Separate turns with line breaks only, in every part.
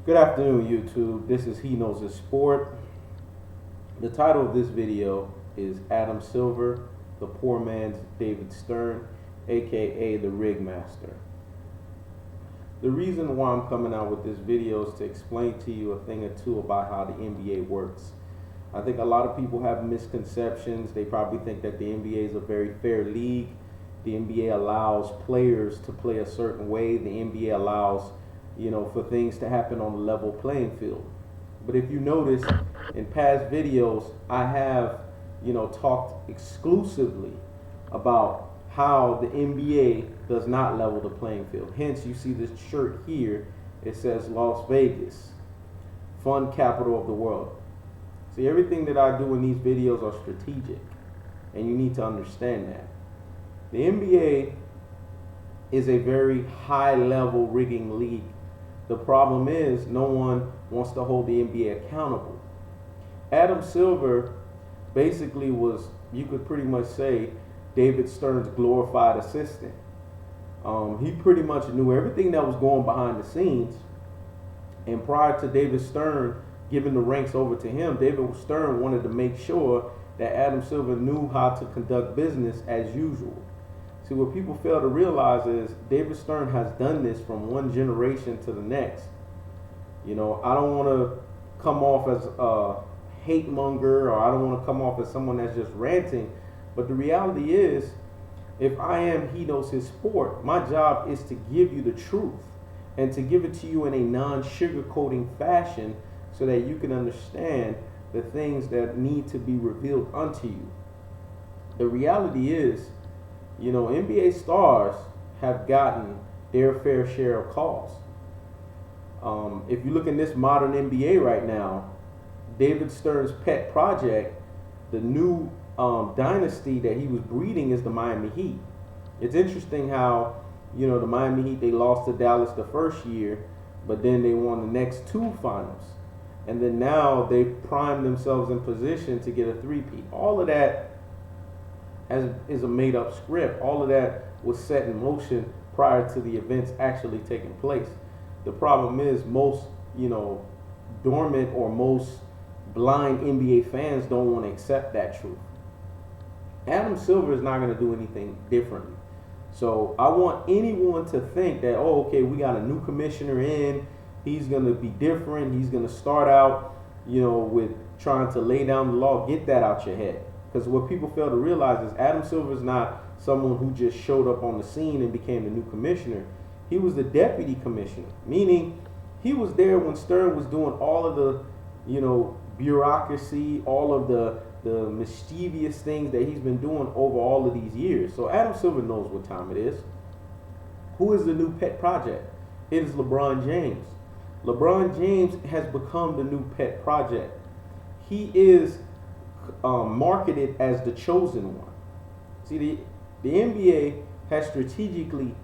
Good afternoon, YouTube. This is He Knows His Sport. The title of this video is Adam Silver, the poor man's David Stern, aka the Rig Master. The reason why I'm coming out with this video is to explain to you a thing or two about how the NBA works. I think a lot of people have misconceptions. They probably think that the NBA is a very fair league. The NBA allows players to play a certain way. The NBA allows, for things to happen on a level playing field. But if you notice in past videos, I have, talked exclusively about how the NBA does not level the playing field. Hence, you see this shirt here. It says Las Vegas, fun capital of the world. See, everything that I do in these videos are strategic, and you need to understand that. The NBA is a very high-level rigging league. The problem is no one wants to hold the NBA accountable. Adam Silver basically was, you could pretty much say, David Stern's glorified assistant. He pretty much knew everything that was going behind the scenes. And prior to David Stern giving the ranks over to him, David Stern wanted to make sure that Adam Silver knew how to conduct business as usual. See, what people fail to realize is David Stern has done this from one generation to the next. I don't want to come off as a hate monger, or I don't want to come off as someone that's just ranting. But the reality is, if I am He Knows His Sport, my job is to give you the truth and to give it to you in a non-sugarcoating fashion so that you can understand the things that need to be revealed unto you. The reality is, NBA stars have gotten their fair share of calls. If you look in this modern NBA right now, David Stern's pet project, the new dynasty that he was breeding, is the Miami Heat. It's interesting how, the Miami Heat, they lost to Dallas the first year, but then they won the next two finals. And then now they've primed themselves in position to get a three-peat. All of that is a made-up script. All of that was set in motion prior to the events actually taking place. The problem is most, dormant or most blind NBA fans don't want to accept that truth. Adam Silver is not going to do anything differently. So I want anyone to think that, we got a new commissioner in. He's going to be different. He's going to start out, with trying to lay down the law. Get that out your head. Because what people fail to realize is Adam Silver is not someone who just showed up on the scene and became the new commissioner. He was the deputy commissioner, meaning he was there when Stern was doing all of the, bureaucracy, all of the mischievous things that he's been doing over all of these years. So Adam Silver knows what time it is. Who is the new pet project? It is LeBron James. LeBron James has become the new pet project. He is marketed as the chosen one. See, the NBA has strategically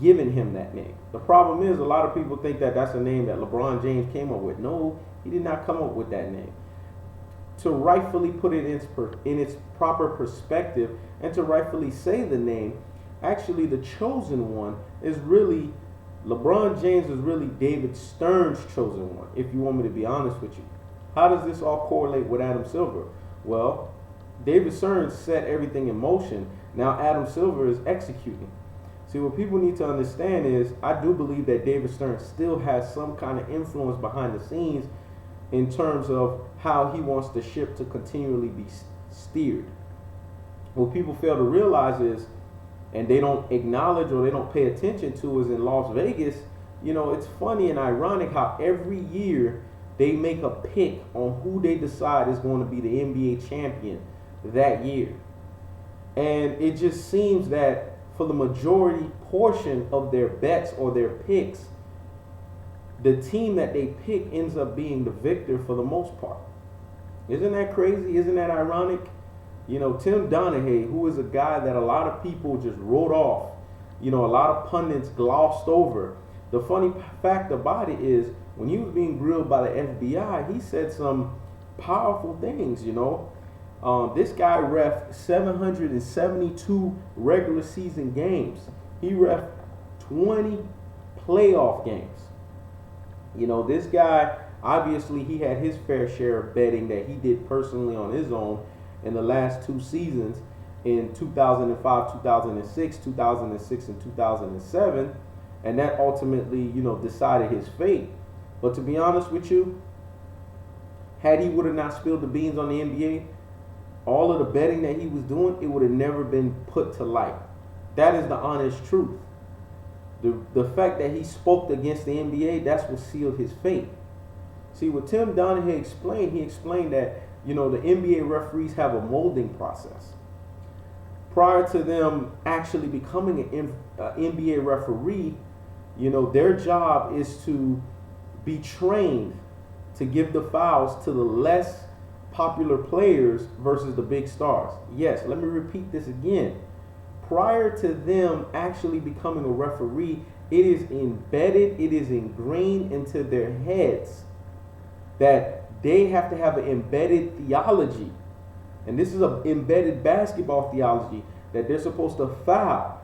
given him that name. The problem is a lot of people think that that's a name that LeBron James came up with. No, he did not come up with that name. To rightfully put it in its proper perspective and to rightfully say the name, actually the chosen one is really, LeBron James is really David Stern's chosen one, if you want me to be honest with you. How does this all correlate with Adam Silver? Well, David Stern set everything in motion. Now Adam Silver is executing. See, what people need to understand is I do believe that David Stern still has some kind of influence behind the scenes in terms of how he wants the ship to continually be steered. What people fail to realize is, and they don't acknowledge or they don't pay attention to, is in Las Vegas, it's funny and ironic how every year they make a pick on who they decide is going to be the NBA champion that year. And it just seems that for the majority portion of their bets or their picks, the team that they pick ends up being the victor for the most part. Isn't that crazy? Isn't that ironic? Tim Donaghy, who is a guy that a lot of people just wrote off, a lot of pundits glossed over. The funny fact about it is, when he was being grilled by the FBI, he said some powerful things, This guy reffed 772 regular season games. He reffed 20 playoff games. You know, this guy, obviously, he had his fair share of betting that he did personally on his own in the last two seasons in 2005, 2006, 2006, and 2007. And that ultimately, you know, decided his fate. But to be honest with you, had he would have not spilled the beans on the NBA, all of the betting that he was doing, it would have never been put to light. That is the honest truth. The fact that he spoke against the NBA, that's what sealed his fate. See, what Tim Donaghy explained, he explained that, you know, the NBA referees have a molding process. Prior to them actually becoming an NBA referee, you know, their job is to be trained to give the fouls to the less popular players versus the big stars. Yes, let me repeat this again. Prior to them actually becoming a referee, it is embedded, it is ingrained into their heads that they have to have an embedded theology. And this is an embedded basketball theology, that they're supposed to foul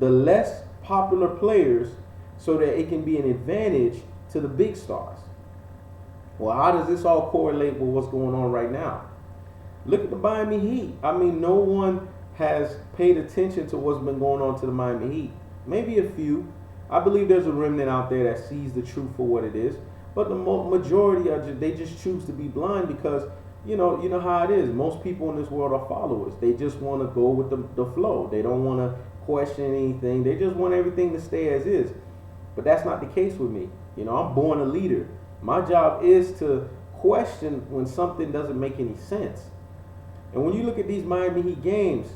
the less popular players so that it can be an advantage to the big stars. Well, how does this all correlate with what's going on right now? Look at the Miami Heat. I mean, no one has paid attention to what's been going on to the Miami Heat. Maybe a few. I believe there's a remnant out there that sees the truth for what it is. But the majority are they just choose to be blind because, you know how it is. Most people in this world are followers. They just want to go with the flow. They don't want to question anything. They just want everything to stay as is. But that's not the case with me. You know, I'm born a leader. My job is to question when something doesn't make any sense. And when you look at these Miami Heat games,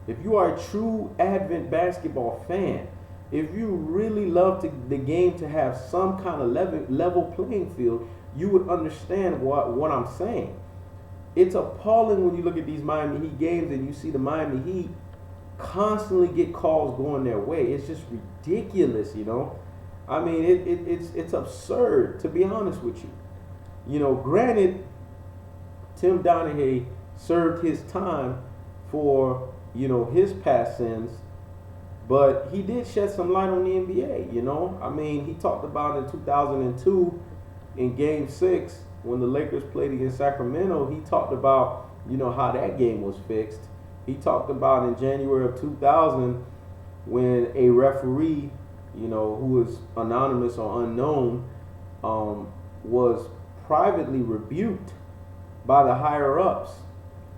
if you are a true Advent basketball fan, if you really love the game to have some kind of level playing field, you would understand what I'm saying. It's appalling when you look at these Miami Heat games and you see the Miami Heat constantly get calls going their way. It's just ridiculous, you know. I mean, it's absurd, to be honest with you. You know, granted, Tim Donaghy served his time for, you know, his past sins, but he did shed some light on the NBA, you know. I mean, he talked about in 2002 in Game 6 when the Lakers played against Sacramento, he talked about, you know, how that game was fixed. He talked about in January of 2000 when a referee, you know, who was anonymous or unknown, was privately rebuked by the higher ups,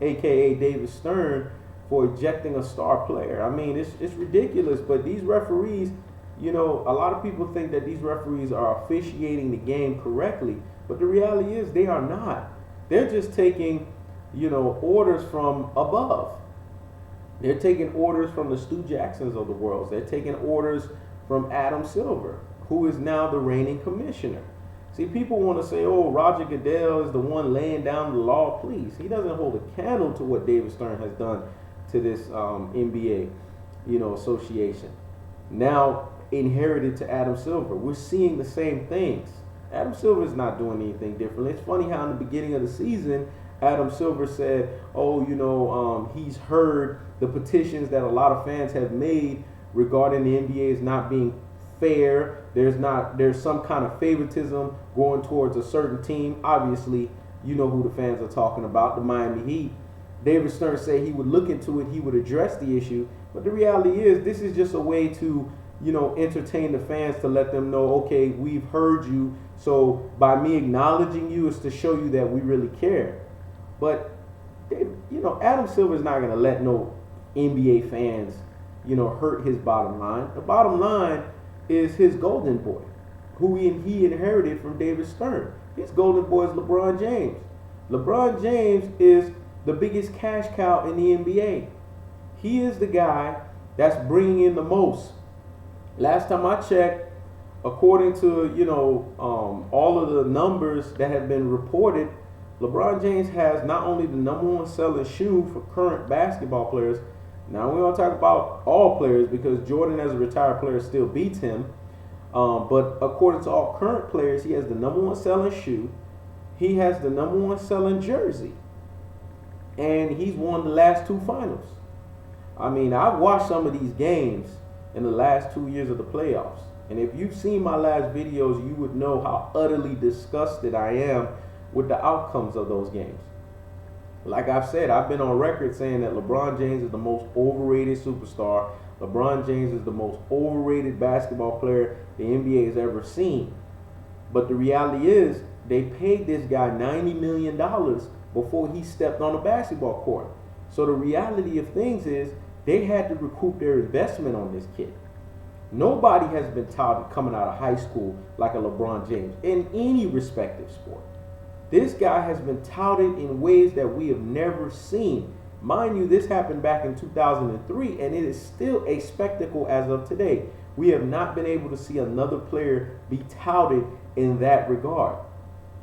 aka David Stern, for ejecting a star player. I mean, it's ridiculous, but these referees, you know, a lot of people think that these referees are officiating the game correctly, but the reality is they are not. They're just taking, you know, orders from above. They're taking orders from the Stu Jacksons of the world. They're taking orders from Adam Silver, who is now the reigning commissioner. See, people want to say, oh, Roger Goodell is the one laying down the law. Please, he doesn't hold a candle to what David Stern has done to this NBA, you know, association. Now inherited to Adam Silver. We're seeing the same things. Adam Silver is not doing anything different. It's funny how in the beginning of the season, Adam Silver said, oh, you know, he's heard the petitions that a lot of fans have made regarding the NBA is not being fair. There's some kind of favoritism going towards a certain team. Obviously, you know who the fans are talking about, the Miami Heat. David Stern said he would look into it, he would address the issue. But the reality is, this is just a way to, you know, entertain the fans, to let them know, okay, we've heard you. So by me acknowledging you is to show you that we really care. But, you know, Adam Silver is not going to let no NBA fans, you know, hurt his bottom line. The bottom line is his golden boy, who he inherited from David Stern. His golden boy is LeBron James. LeBron James is the biggest cash cow in the NBA. He is the guy that's bringing in the most. Last time I checked, according to, you know, all of the numbers that have been reported, LeBron James has not only the number one selling shoe for current basketball players. Now we're gonna talk about all players because Jordan, as a retired player, still beats him. But according to all current players, he has the number one selling shoe. He has the number one selling jersey. And he's won the last two finals. I mean, I've watched some of these games in the last 2 years of the playoffs. And if you've seen my last videos, you would know how utterly disgusted I am with the outcomes of those games. Like I've said, I've been on record saying that LeBron James is the most overrated superstar. LeBron James is the most overrated basketball player the NBA has ever seen. But the reality is, they paid this guy $90 million before he stepped on a basketball court. So the reality of things is, they had to recoup their investment on this kid. Nobody has been touted coming out of high school like a LeBron James in any respective sport. This guy has been touted in ways that we have never seen. Mind you, this happened back in 2003, and it is still a spectacle as of today. We have not been able to see another player be touted in that regard.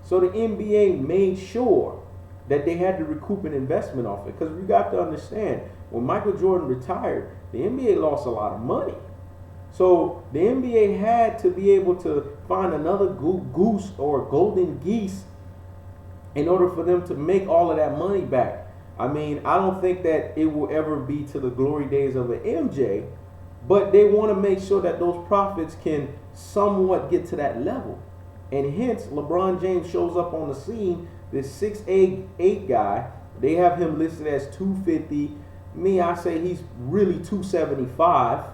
So the NBA made sure that they had to recoup an investment off it. Because you got to understand, when Michael Jordan retired, the NBA lost a lot of money. So the NBA had to be able to find another goose or golden geese in order for them to make all of that money back. I mean, I don't think that it will ever be to the glory days of an MJ, but they want to make sure that those profits can somewhat get to that level. And hence, LeBron James shows up on the scene, this 6'8" guy. They have him listed as 250. Me, I say he's really 275.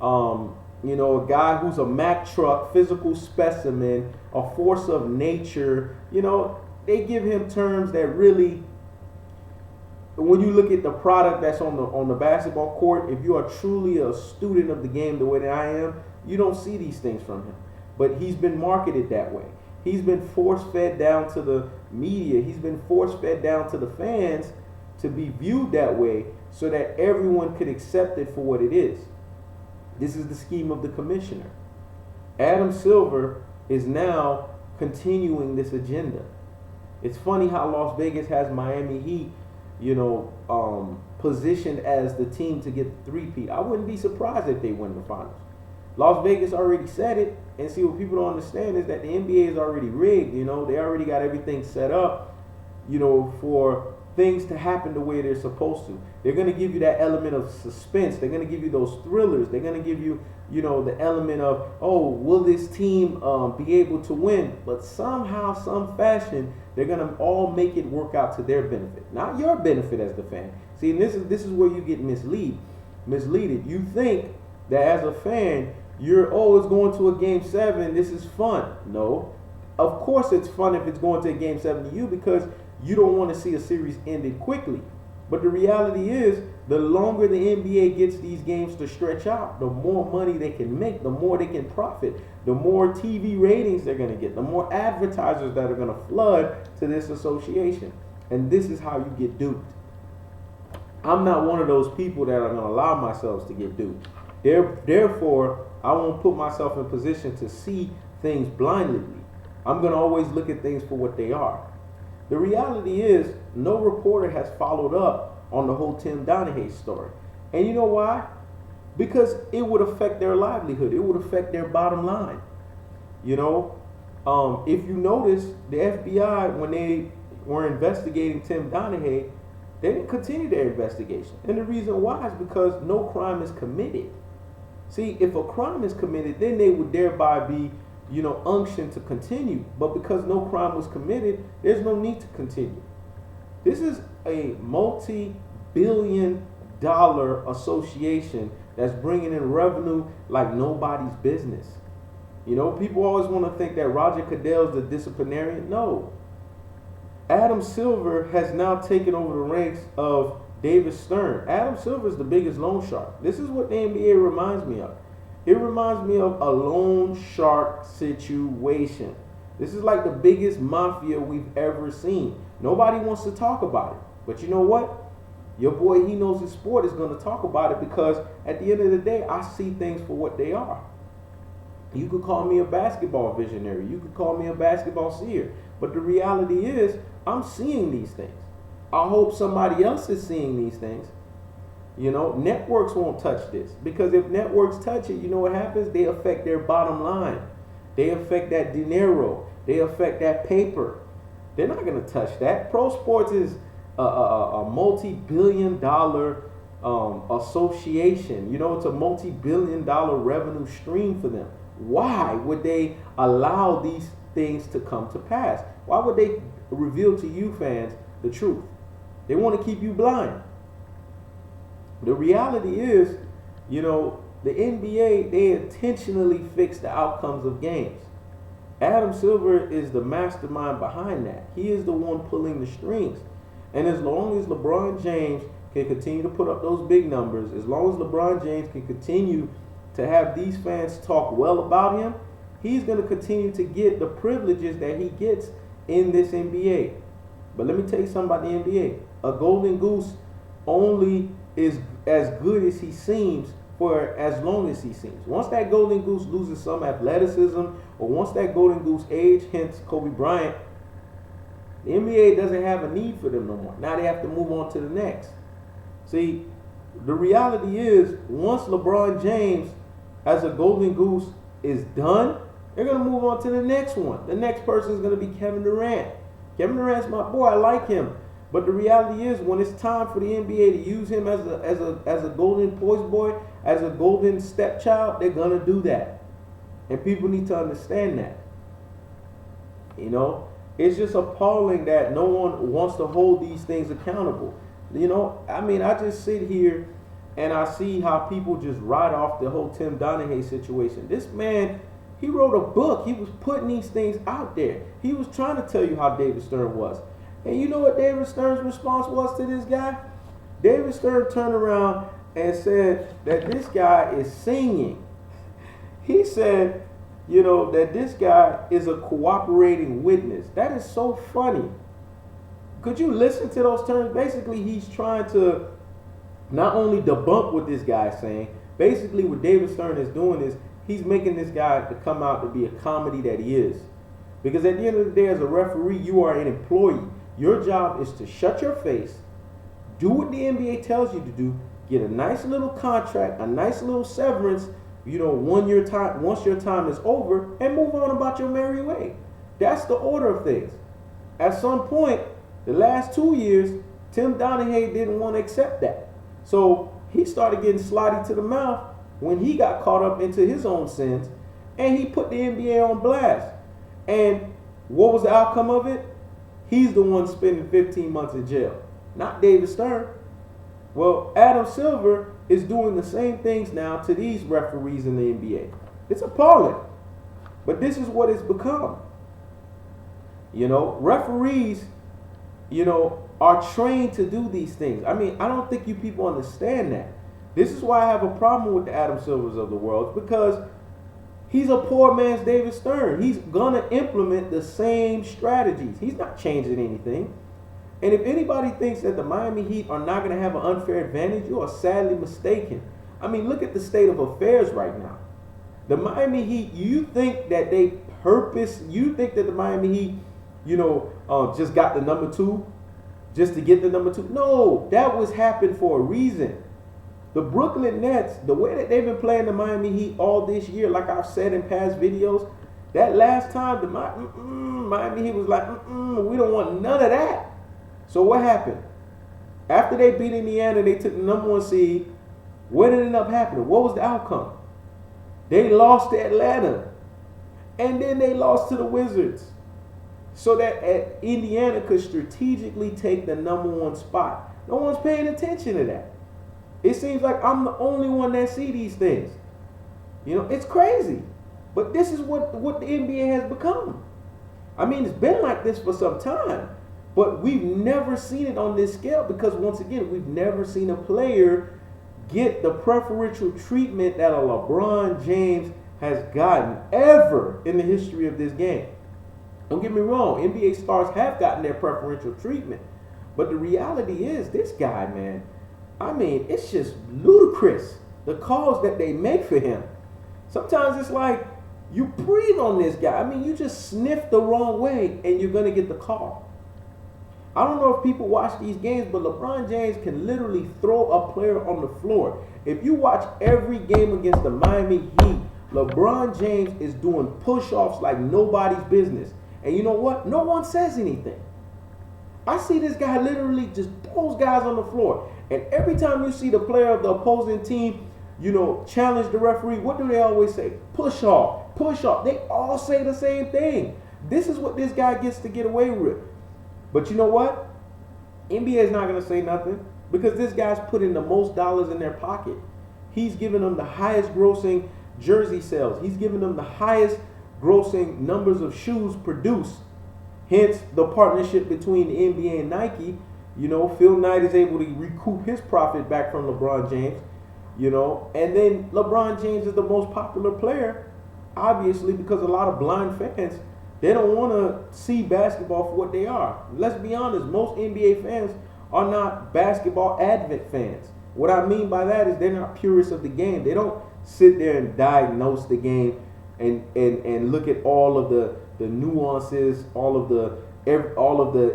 You know, a guy who's a Mack truck, physical specimen, a force of nature. You know, they give him terms that really, when you look at the product that's on the basketball court, if you are truly a student of the game the way that I am, you don't see these things from him. But he's been marketed that way. He's been force-fed down to the media. He's been force-fed down to the fans to be viewed that way so that everyone could accept it for what it is. This is the scheme of the commissioner. Adam Silver is now continuing this agenda. It's funny how Las Vegas has Miami Heat, you know, positioned as the team to get the three-peat. I wouldn't be surprised if they win the finals. Las Vegas already said it, and see, what people don't understand is that the NBA is already rigged. You know, they already got everything set up, you know, for things to happen the way they're supposed to. They're going to give you that element of suspense. They're going to give you those thrillers. They're going to give you, you know, the element of, oh, will this team be able to win? But somehow, some fashion, they're going to all make it work out to their benefit, not your benefit as the fan. See, and this is where you get misleaded. You think that as a fan, it's going to a game 7. This is fun. No, of course it's fun if it's going to a game 7 to you, because you don't want to see a series ended quickly. But the reality is, the longer the NBA gets these games to stretch out, the more money they can make, the more they can profit, the more TV ratings they're going to get, the more advertisers that are going to flood to this association. And this is how you get duped. I'm not one of those people that are going to allow myself to get duped. Therefore, I won't put myself in position to see things blindly. I'm going to always look at things for what they are. The reality is, no reporter has followed up on the whole Tim Donaghy story. And you know why? Because it would affect their livelihood. It would affect their bottom line. You know, if you notice, the FBI, when they were investigating Tim Donaghy, they didn't continue their investigation. And the reason why is because no crime is committed. See, if a crime is committed, then they would thereby be, you know, unctioned to continue. But because no crime was committed, there's no need to continue. This is a multi-billion-dollar association that's bringing in revenue like nobody's business. You know, people always want to think that Roger Goodell's the disciplinarian. No. Adam Silver has now taken over the ranks of David Stern. Adam Silver is the biggest loan shark. This is what the NBA reminds me of. It reminds me of a loan shark situation. This is like the biggest mafia we've ever seen. Nobody wants to talk about it. But you know what? Your boy, he knows his sport, is going to talk about it, because at the end of the day, I see things for what they are. You could call me a basketball visionary. You could call me a basketball seer. But the reality is, I'm seeing these things. I hope somebody else is seeing these things. You know, networks won't touch this, because if networks touch it, you know what happens? They affect their bottom line. They affect that dinero. They affect that paper. They're not going to touch that. Pro sports is a multi-billion-dollar association. You know, it's a multi-billion-dollar revenue stream for them. Why would they allow these things to come to pass? Why would they reveal to you fans the truth? They want to keep you blind. The reality is, the NBA, they intentionally fix the outcomes of games. Adam Silver is the mastermind behind that. He is the one pulling the strings. And as long as LeBron James can continue to put up those big numbers, as long as LeBron James can continue to have these fans talk well about him, he's going to continue to get the privileges that he gets in this NBA. But let me tell you something about the NBA. A golden goose only is as good as he seems for as long as he seems. Once that golden goose loses some athleticism, or once that golden goose age, hence Kobe Bryant, the NBA doesn't have a need for them no more. Now they have to move on to the next. See, the reality is, once LeBron James as a golden goose is done, they're going to move on to the next one. The next person is going to be Kevin Durant. Kevin Durant's my boy. I like him. But the reality is, when it's time for the NBA to use him as a golden poise boy, as a golden stepchild, they're going to do that. And people need to understand that. It's just appalling that no one wants to hold these things accountable. I just sit here and I see how people just write off the whole Tim Donaghy situation. This man, he wrote a book. He was putting these things out there. He was trying to tell you how David Stern was. And you know what David Stern's response was to this guy? David Stern turned around and said that this guy is singing. He said, that this guy is a cooperating witness. That is so funny. Could you listen to those terms? Basically, he's trying to not only debunk what this guy is saying, basically what David Stern is doing is he's making this guy to come out to be a comedy that he is. Because at the end of the day, as a referee, you are an employee. Your job is to shut your face, do what the NBA tells you to do, get a nice little contract, a nice little severance, once your time is over, and move on about your merry way. That's the order of things. At some point, the last 2 years, Tim Donaghy didn't want to accept that. So he started getting slotty to the mouth when he got caught up into his own sins, and he put the NBA on blast. And what was the outcome of it? He's the one spending 15 months in jail, not David Stern. Well, Adam Silver is doing the same things now to these referees in the NBA. It's appalling. But this is what it's become. Referees, are trained to do these things. I don't think you people understand that. This is why I have a problem with the Adam Silvers of the world, because he's a poor man's David Stern. He's going to implement the same strategies. He's not changing anything. And if anybody thinks that the Miami Heat are not going to have an unfair advantage, you are sadly mistaken. Look at the state of affairs right now. The Miami Heat, you think that the Miami Heat, just got the number 2 just to get the number 2? No, that was happened for a reason. The Brooklyn Nets, the way that they've been playing the Miami Heat all this year, like I've said in past videos, that last time the Miami Heat was like, we don't want none of that. So what happened? After they beat Indiana, they took the number 1 seed. What ended up happening? What was the outcome? They lost to Atlanta. And then they lost to the Wizards. So that Indiana could strategically take the number 1 spot. No one's paying attention to that. It seems like I'm the only one that see these things. It's crazy. But this is what the NBA has become. It's been like this for some time. But we've never seen it on this scale because, once again, we've never seen a player get the preferential treatment that a LeBron James has gotten ever in the history of this game. Don't get me wrong, NBA stars have gotten their preferential treatment. But the reality is, this guy, man, it's just ludicrous, the calls that they make for him. Sometimes it's like you breathe on this guy. You just sniff the wrong way and you're going to get the call. I don't know if people watch these games, but LeBron James can literally throw a player on the floor. If you watch every game against the Miami Heat, LeBron James is doing push-offs like nobody's business. And you know what? No one says anything. I see this guy literally just throws guys on the floor. And every time you see the player of the opposing team challenge the referee. What do they always say? Push off, push off. They all say the same thing. This is what this guy gets to get away with. But you know what? NBA is not going to say nothing because this guy's putting the most dollars in their pocket. He's giving them the highest grossing jersey sales. He's giving them the highest grossing numbers of shoes produced. Hence the partnership between the NBA and Nike. Phil Knight is able to recoup his profit back from LeBron James. And then LeBron James is the most popular player, obviously, because a lot of blind fans, they don't want to see basketball for what they are. Let's be honest, most NBA fans are not basketball avid fans. What I mean by that is they're not purists of the game. They don't sit there and diagnose the game and look at all of the nuances, all of the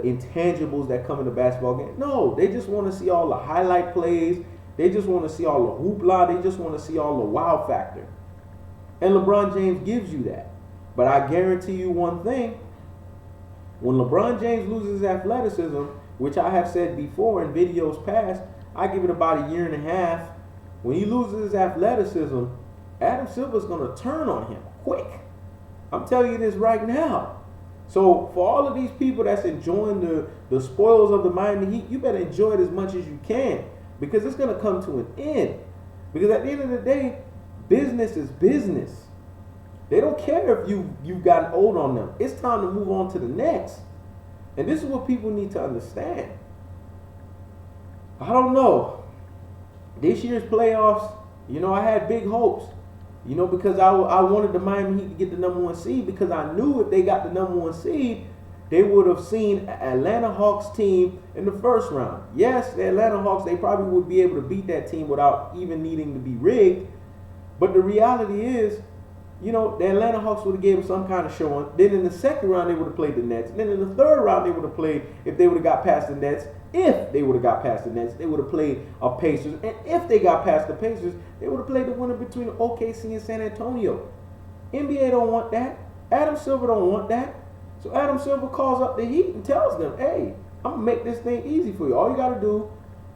intangibles that come in the basketball game. No, they just want to see all the highlight plays. They just want to see all the hoopla. They just want to see all the wow factor. And LeBron James gives you that. But I guarantee you one thing. When LeBron James loses his athleticism, which I have said before in videos past, I give it about a year and a half. When he loses his athleticism, Adam Silver's going to turn on him quick. I'm telling you this right now. So for all of these people that's enjoying the spoils of the Miami Heat, you better enjoy it as much as you can because it's going to come to an end. Because at the end of the day, business is business. They don't care if you've gotten old on them. It's time to move on to the next. And this is what people need to understand. I don't know. This year's playoffs, I had big hopes. Because I wanted the Miami Heat to get the number 1 seed because I knew if they got the number 1 seed, they would have seen Atlanta Hawks team in the first round. Yes, the Atlanta Hawks, they probably would be able to beat that team without even needing to be rigged. But the reality is, the Atlanta Hawks would have gave them some kind of showing. Then in the second round, they would have played the Nets. Then in the third round, they would have played, if they would have got past the Nets, if they would have got past the Nets, they would have played a Pacers. And if they got past the Pacers, they would have played the winner between OKC and San Antonio. NBA don't want that. Adam Silver don't want that. So Adam Silver calls up the Heat and tells them, hey, I'm going to make this thing easy for you. All you got to do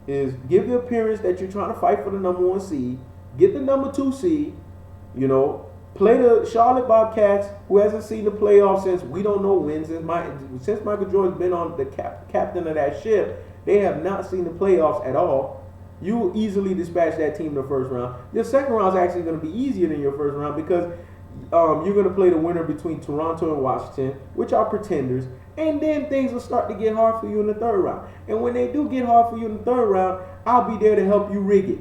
is give the appearance that you're trying to fight for the number 1 seed, get the number 2 seed, play the Charlotte Bobcats, who hasn't seen the playoffs since we don't know when, since Michael Jordan's been on the captain of that ship. They have not seen the playoffs at all. You will easily dispatch that team in the first round. Your second round is actually going to be easier than your first round because you're going to play the winner between Toronto and Washington, which are pretenders. And then things will start to get hard for you in the third round. And when they do get hard for you in the third round, I'll be there to help you rig it.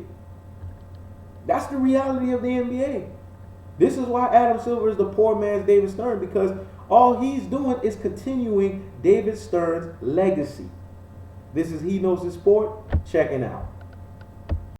That's the reality of the NBA. This is why Adam Silver is the poor man's David Stern, because all he's doing is continuing David Stern's legacy. This is He Knows His Sport. Checking out.